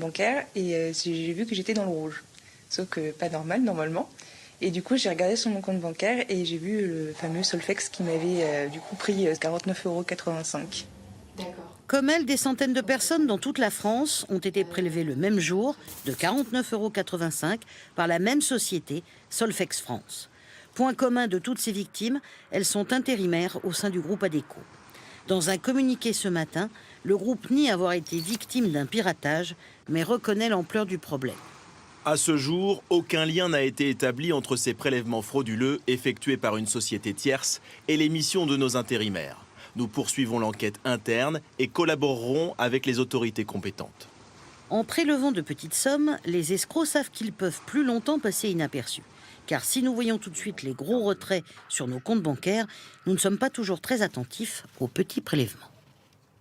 bancaire et j'ai vu que j'étais dans le rouge. Sauf que pas normal, normalement. Et du coup, j'ai regardé sur mon compte bancaire et j'ai vu le fameux Solfex qui m'avait du coup pris 49,85 €. Comme elle, des centaines de personnes dans toute la France ont été prélevées le même jour de 49,85 € par la même société, Solfex France. Point commun de toutes ces victimes, elles sont intérimaires au sein du groupe Adecco. Dans un communiqué ce matin, le groupe nie avoir été victime d'un piratage, mais reconnaît l'ampleur du problème. À ce jour, aucun lien n'a été établi entre ces prélèvements frauduleux effectués par une société tierce et les missions de nos intérimaires. Nous poursuivons l'enquête interne et collaborerons avec les autorités compétentes. En prélevant de petites sommes, les escrocs savent qu'ils peuvent plus longtemps passer inaperçus. Car si nous voyons tout de suite les gros retraits sur nos comptes bancaires, nous ne sommes pas toujours très attentifs aux petits prélèvements.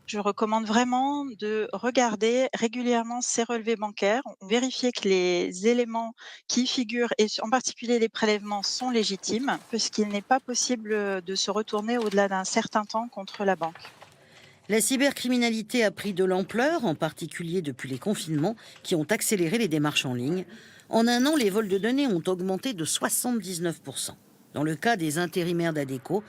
Je recommande vraiment de regarder régulièrement ces relevés bancaires, vérifier que les éléments qui figurent, et en particulier les prélèvements, sont légitimes, puisqu'il n'est pas possible de se retourner au-delà d'un certain temps contre la banque. La cybercriminalité a pris de l'ampleur, en particulier depuis les confinements, qui ont accéléré les démarches en ligne. En un an, les vols de données ont augmenté de 79%. Dans le cas des intérimaires d'Adecco,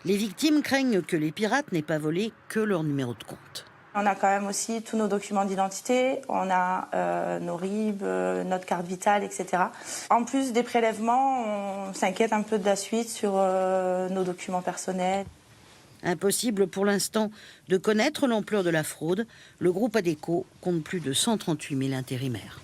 les victimes craignent que les pirates n'aient pas volé que leur numéro de compte. On a quand même aussi tous nos documents d'identité, on a nos RIB, notre carte vitale, etc. En plus des prélèvements, on s'inquiète un peu de la suite sur nos documents personnels. Impossible pour l'instant de connaître l'ampleur de la fraude. Le groupe Adecco compte plus de 138 000 intérimaires.